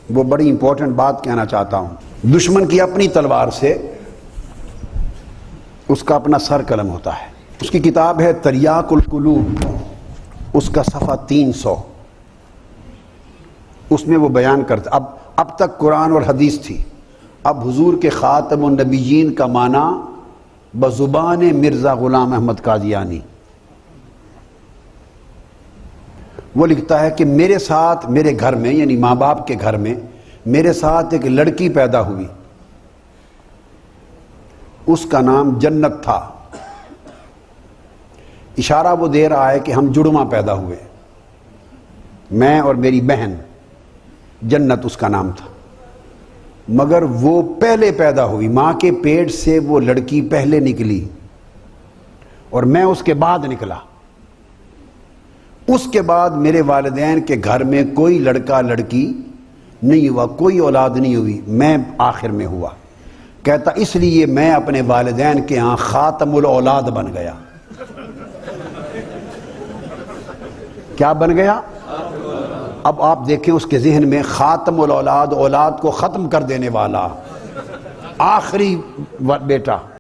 وہ بڑی امپورٹنٹ بات کہنا چاہتا ہوں۔ دشمن کی اپنی تلوار سے اس کا اپنا سر قلم ہوتا ہے۔ اس کی کتاب ہے تریاق القلوب، اس کا صفحہ 300، اس میں وہ بیان کرتا۔ اب تک قرآن اور حدیث تھی، اب حضور کے خاتم النبیین کا معنی بزبان مرزا غلام احمد قادیانی۔ وہ لکھتا ہے کہ میرے ساتھ، میرے گھر میں، یعنی ماں باپ کے گھر میں میرے ساتھ ایک لڑکی پیدا ہوئی، اس کا نام جنت تھا۔ اشارہ وہ دے رہا ہے کہ ہم جڑواں پیدا ہوئے، میں اور میری بہن، جنت اس کا نام تھا، مگر وہ پہلے پیدا ہوئی، ماں کے پیٹ سے وہ لڑکی پہلے نکلی اور میں اس کے بعد نکلا۔ اس کے بعد میرے والدین کے گھر میں کوئی لڑکا لڑکی نہیں ہوا، کوئی اولاد نہیں ہوئی، میں آخر میں ہوا۔ کہتا اس لیے میں اپنے والدین کے ہاں خاتم الاولاد بن گیا۔ کیا بن گیا؟ اب آپ دیکھیں اس کے ذہن میں خاتم الاولاد، اولاد کو ختم کر دینے والا، آخری بیٹا۔